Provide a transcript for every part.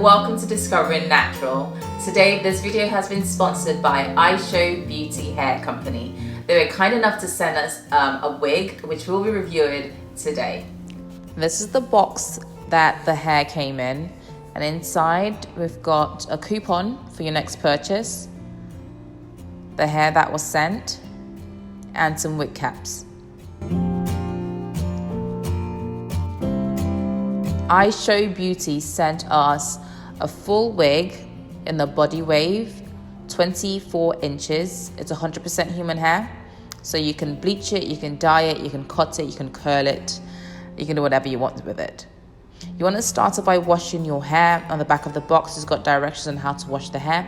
welcome to Discovering Natural. Today this video has been sponsored by IShowBeauty Hair Company. They were kind enough to send us a wig which we'll be reviewing today. This is the box that the hair came in, and inside we've got a coupon for your next purchase, the hair that was sent, and some wig caps. IShowBeauty sent us a full wig in the body wave, 24 inches. It's 100% human hair, so you can bleach it, you can dye it, you can cut it, you can curl it, you can do whatever you want with it. You want to start off by washing your hair. On the back of the box it's got directions on how to wash the hair.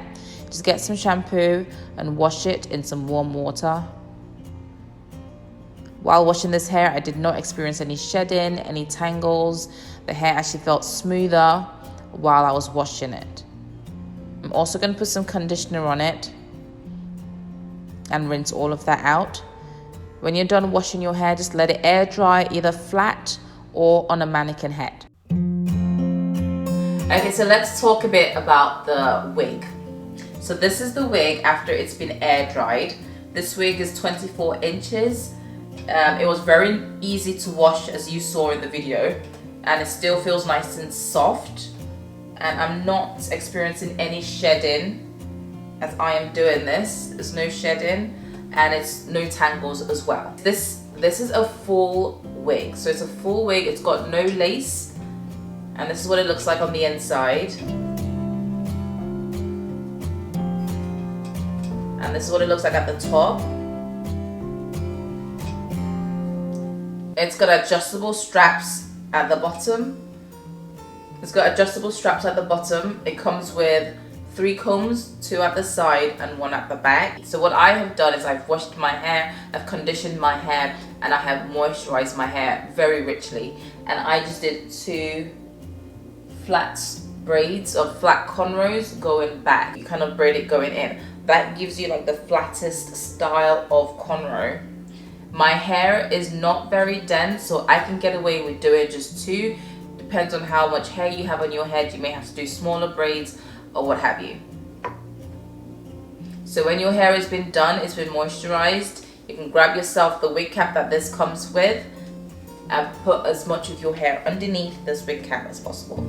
Just get some shampoo and wash it in some warm water. While washing this hair, I did not experience any shedding, any tangles. The hair actually felt smoother while I was washing it. I'm also going to put some conditioner on it and rinse all of that out. When you're done washing your hair, just let it air dry, either flat or on a mannequin head. Okay, so let's talk a bit about the wig. So this is the wig after it's been air dried. This wig is 24 inches. It was very easy to wash, as you saw in the video, and it still feels nice and soft, and I'm not experiencing any shedding as I am doing this. There's no shedding and it's no tangles as well. This is a full wig, so it's a full wig. It's got no lace, and this is what it looks like on the inside, and this is what it looks like at the top. It's got adjustable straps at the bottom. It's got adjustable straps at the bottom. It comes with 3 combs, 2 at the side and 1 at the back. So what I have done is I've washed my hair, I've conditioned my hair, and I have moisturized my hair very richly. And I just did 2 flat braids of flat cornrows going back. You kind of braid it going in. That gives you like the flattest style of cornrow. My hair is not very dense, so I can get away with doing just 2. Depends on how much hair you have on your head. You may have to do smaller braids or what have you. So when your hair has been done, it's been moisturized, you can grab yourself the wig cap that this comes with and put as much of your hair underneath this wig cap as possible.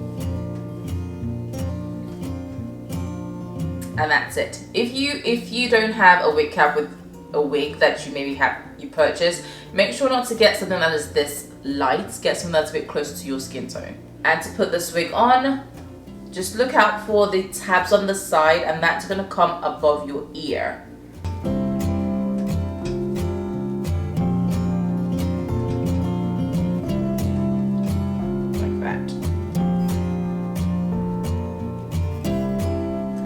And that's it. If you don't have a wig cap with a wig that you maybe purchase, make sure not to get something that is this light. Get something that's a bit closer to your skin tone. And to put this wig on, just look out for the tabs on the side, and that's going to come above your ear. Like that.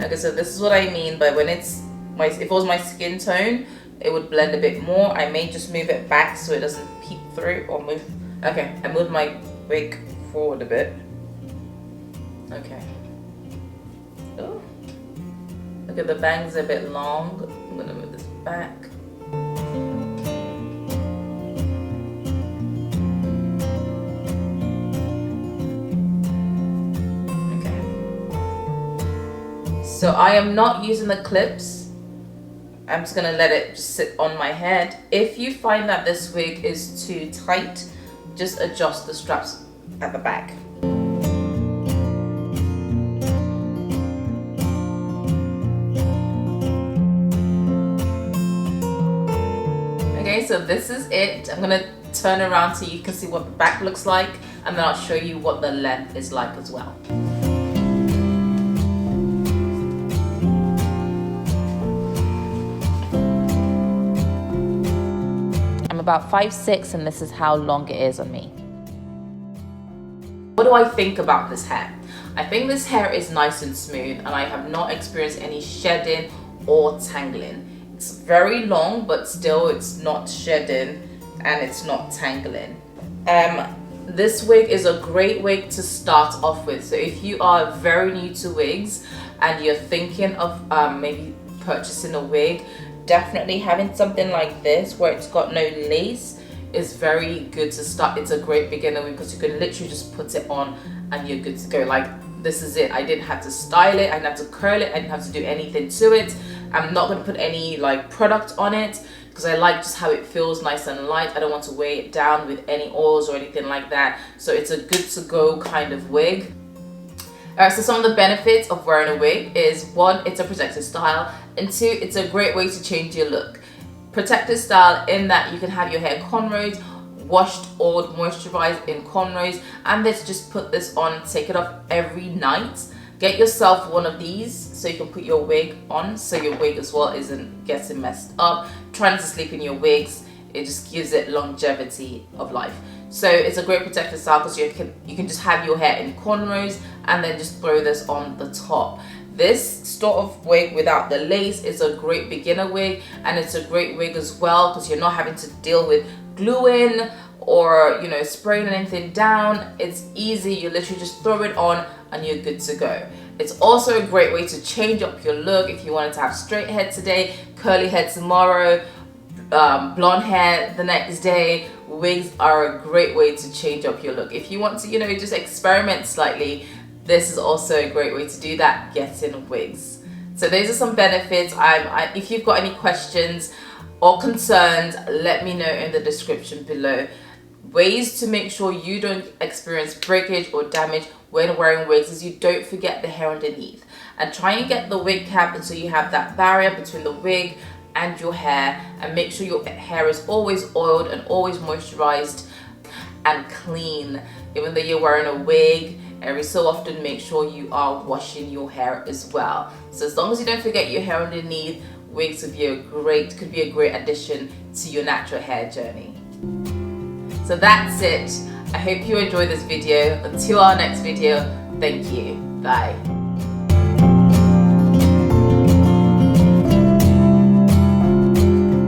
Okay, so this is what I mean by when if it was my skin tone, it would blend a bit more. I may just move it back so it doesn't peek through or move. Okay, I moved my wig forward a bit. Okay. Oh. Okay, the bangs are a bit long. I'm gonna move this back. Okay. So I am not using the clips. I'm just gonna let it just sit on my head. If you find that this wig is too tight, just adjust the straps at the back. Okay, so this is it. I'm gonna turn around so you can see what the back looks like, and then I'll show you what the length is like as well. About 5'6", and this is how long it is on me. What do I think about this hair? I think this hair is nice and smooth, and I have not experienced any shedding or tangling. It's very long, but still it's not shedding and it's not tangling. This wig is a great wig to start off with. So if you are very new to wigs and you're thinking of maybe purchasing a wig, definitely having something like this where it's got no lace is very good to start. It's a great beginner wig because you can literally just put it on and you're good to go. Like this is it. I didn't have to style it, I didn't have to curl it, I didn't have to do anything to it. I'm not going to put any like product on it because I like just how it feels, nice and light. I don't want to weigh it down with any oils or anything like that. So it's a good to go kind of wig. Alright, so some of the benefits of wearing a wig is, one, it's a protective style, and two, it's a great way to change your look. Protective style in that you can have your hair cornrowed, washed or moisturized in cornrows, and let's just put this on, take it off every night. Get yourself one of these so you can put your wig on, so your wig as well isn't getting messed up. Try not to sleep in your wigs, it just gives it longevity of life. So it's a great protective style because you can just have your hair in cornrows and then just throw this on the top. This sort of wig without the lace is a great beginner wig, and it's a great wig as well because you're not having to deal with gluing or, you know, spraying anything down. It's easy, you literally just throw it on and you're good to go. It's also a great way to change up your look if you wanted to have straight hair today, curly hair tomorrow, blonde hair the next day. Wigs are a great way to change up your look. If you want to, you know, just experiment slightly, this is also a great way to do that, getting wigs. So those are some benefits. If you've got any questions or concerns, let me know in the description below. Ways to make sure you don't experience breakage or damage when wearing wigs is you don't forget the hair underneath. And try and get the wig cap until you have that barrier between the wig and your hair, and make sure your hair is always oiled and always moisturized and clean. Even though you're wearing a wig, every so often make sure you are washing your hair as well. So as long as you don't forget your hair underneath, wigs could be a great addition to your natural hair journey. So that's it. I hope you enjoyed this video. Until our next video, thank you. Bye.